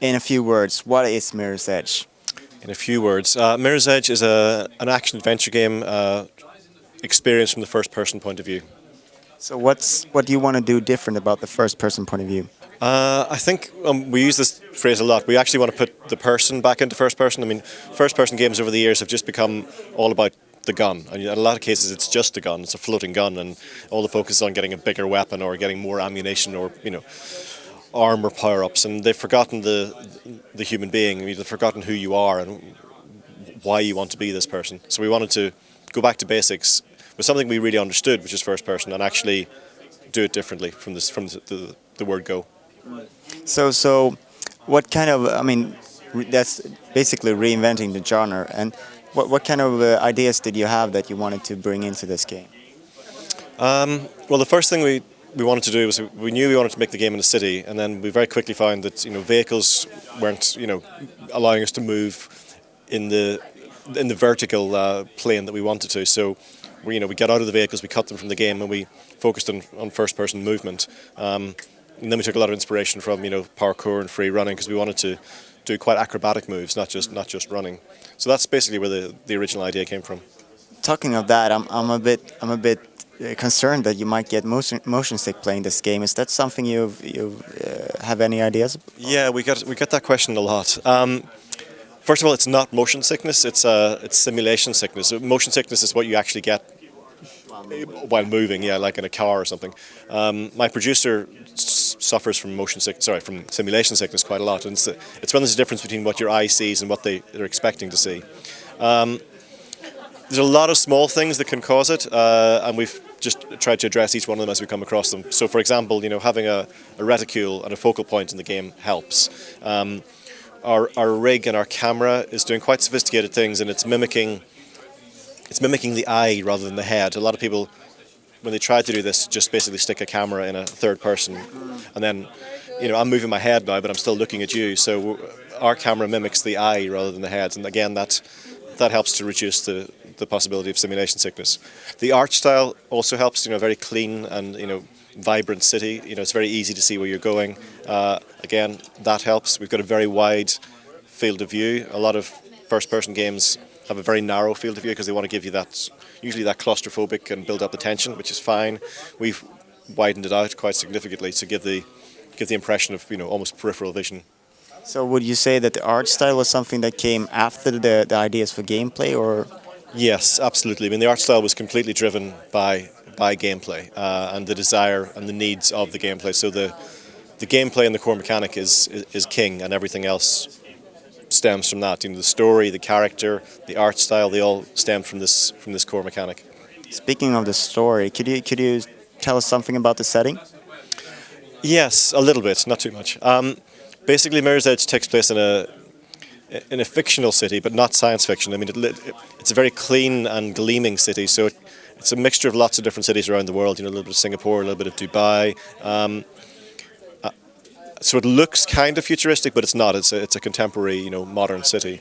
In a few words, what is Mirror's Edge? In a few words, Mirror's Edge is an action-adventure game experience from the first-person point of view. So what do you want to do different about the first person point of view? I think we use this phrase a lot. We actually want to put the person back into first person. I mean, first person games over the years have just become all about the gun. And in a lot of cases, it's just a gun. It's a floating gun, and all the focus is on getting a bigger weapon or getting more ammunition or armor power-ups. And they've forgotten the human being. I mean, they've forgotten who you are and why you want to be this person. So we wanted to go back to basics with something we really understood, which is first person, and actually do it differently from the word go. So what kind of, I mean, that's basically reinventing the genre. And what kind of ideas did you have that you wanted to bring into this game? Well, the first thing we wanted to do was we knew we wanted to make the game in a city, and then we very quickly found that vehicles weren't allowing us to move in the vertical plane that we wanted to. So we got out of the vehicles, we cut them from the game, and we focused on first person movement. And then we took a lot of inspiration from parkour and free running, because we wanted to do quite acrobatic moves, not just running. So that's basically where the original idea came from. Talking of that, I'm a bit concerned that you might get motion sick playing this game. Is that something you have any ideas? Yeah, we get that question a lot. First of all, it's not motion sickness; it's simulation sickness. Motion sickness is what you actually get while moving, yeah, like in a car or something. My producer suffers from from simulation sickness quite a lot, and it's when there's a difference between what your eye sees and what they're expecting to see. There's a lot of small things that can cause it, and we've just tried to address each one of them as we come across them. So, for example, having a reticule and a focal point in the game helps. Our rig and our camera is doing quite sophisticated things, and it's mimicking the eye rather than the head. A lot of people, when they try to do this, just basically stick a camera in a third person, and then I'm moving my head now, but I'm still looking at you. So our camera mimics the eye rather than the head, and again that helps to reduce the possibility of simulation sickness. The art style also helps. Very clean and vibrant city. It's very easy to see where you're going. Again, that helps. We've got a very wide field of view. A lot of first-person games have a very narrow field of view because they want to give you usually that claustrophobic and build up the tension, which is fine. We've widened it out quite significantly to give the impression of almost peripheral vision. So would you say that the art style was something that came after the ideas for gameplay, or? Yes, absolutely. I mean, the art style was completely driven by gameplay and the desire and the needs of the gameplay. So the gameplay and the core mechanic is king, and everything else stems from that. The story, the character, the art style, they all stem from this core mechanic. Speaking of the story, could you tell us something about the setting? Yes, a little bit, not too much. Basically, Mirror's Edge takes place in a fictional city, but not science fiction. I mean, it's a very clean and gleaming city, so it's a mixture of lots of different cities around the world. A little bit of Singapore, a little bit of Dubai. So it looks kind of futuristic, but it's not. It's a contemporary, modern city.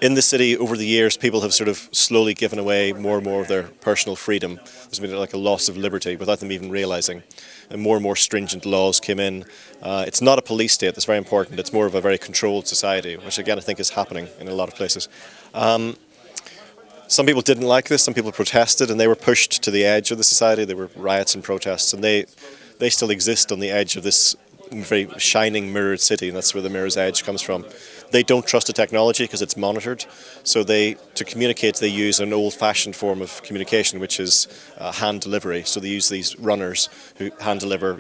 In the city, over the years, people have sort of slowly given away more and more of their personal freedom. There's been like a loss of liberty without them even realising. And more stringent laws came in. It's not a police state, that's very important. It's more of a very controlled society, which again I think is happening in a lot of places. Some people didn't like this, some people protested, and they were pushed to the edge of the society. There were riots and protests, and they still exist on the edge of this very shining mirrored city, and that's where the Mirror's Edge comes from. They don't trust the technology because it's monitored, so to communicate they use an old-fashioned form of communication, which is hand delivery. So they use these runners who hand deliver,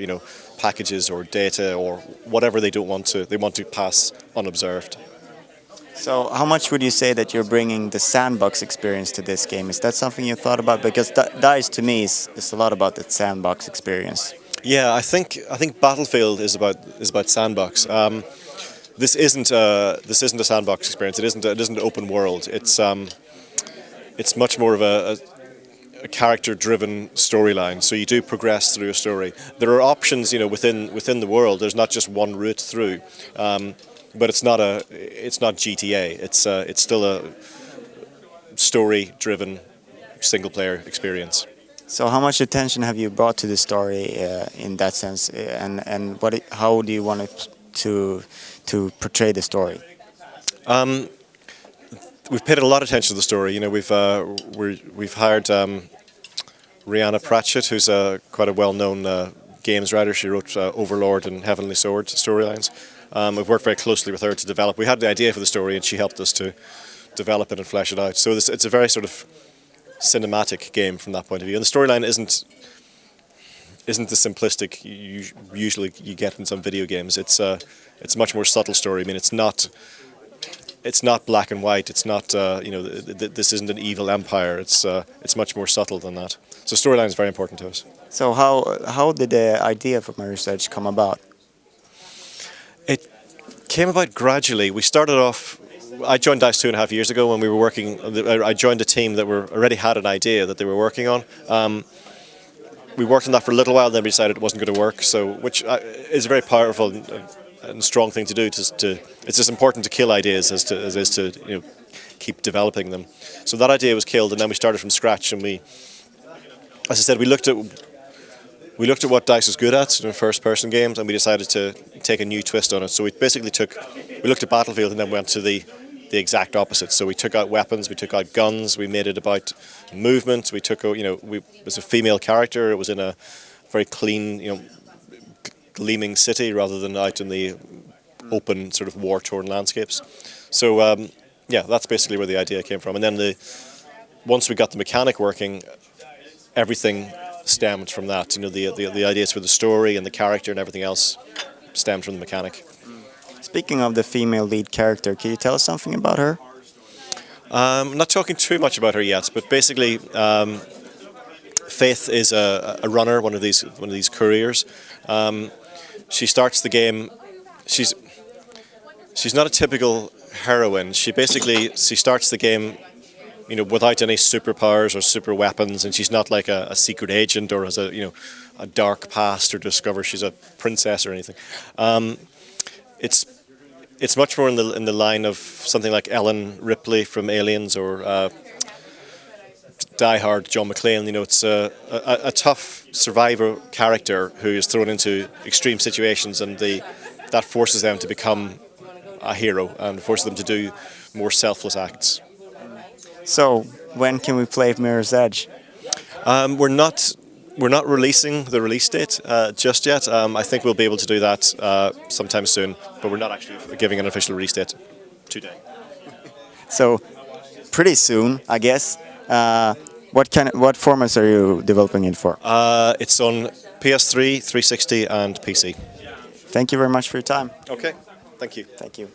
packages or data or whatever they want to pass unobserved. So how much would you say that you're bringing the sandbox experience to this game? Is that something you thought about? Because DICE to me is a lot about that sandbox experience. Yeah, I think Battlefield is about sandbox. This isn't a sandbox experience. It isn't an open world. It's much more of a character-driven storyline. So you do progress through a story. There are options, within the world. There's not just one route through, but it's not GTA. It's still a story-driven single-player experience. So how much attention have you brought to the story in that sense, and how do you want it to portray the story? We've paid a lot of attention to the story. You know, we've hired Rihanna Pratchett, who's quite a well-known games writer. She wrote Overlord and Heavenly Sword storylines. We've worked very closely with her to develop. We had the idea for the story, and she helped us to develop it and flesh it out. So it's a very sort of cinematic game from that point of view. And the storyline isn't the simplistic you usually you get in some video games. It's a much more subtle story. I mean, it's not black and white. It's not this isn't an evil empire. It's much more subtle than that. So storyline is very important to us. So how did the idea for Mirror's Edge come about? It came about gradually. We started off. I joined DICE 2.5 years ago when we were working. I joined a team that already had an idea that they were working on. We worked on that for a little while, then we decided it wasn't going to work. So, which is a very powerful and strong thing to do. It's as important to kill ideas as it is to keep developing them. So that idea was killed, and then we started from scratch. And we, as I said, we looked at what DICE was good at in first-person games, and we decided to take a new twist on it. So we basically looked at Battlefield and then went to the exact opposite. So we took out weapons, we took out guns, we made it about movement. We took, it was a female character. It was in a very clean, gleaming city rather than out in the open, sort of war-torn landscapes. So that's basically where the idea came from. And then once we got the mechanic working, everything stemmed from that. The ideas for the story and the character and everything else stemmed from the mechanic. Speaking of the female lead character, can you tell us something about her? I'm not talking too much about her yet, but basically, Faith is a runner, one of these couriers. She starts the game. She's not a typical heroine. She starts the game, without any superpowers or super weapons, and she's not like a secret agent or has a dark past or discover she's a princess or anything. It's much more in the line of something like Ellen Ripley from Aliens or Die Hard, John McClane. It's a tough survivor character who is thrown into extreme situations, and that forces them to become a hero and forces them to do more selfless acts. So, when can we play Mirror's Edge? We're not releasing the release date just yet. I think we'll be able to do that sometime soon, but we're not actually giving an official release date today. So, pretty soon, I guess. What formats are you developing it for? It's on PS3, 360, and PC. Thank you very much for your time. Okay, thank you. Thank you.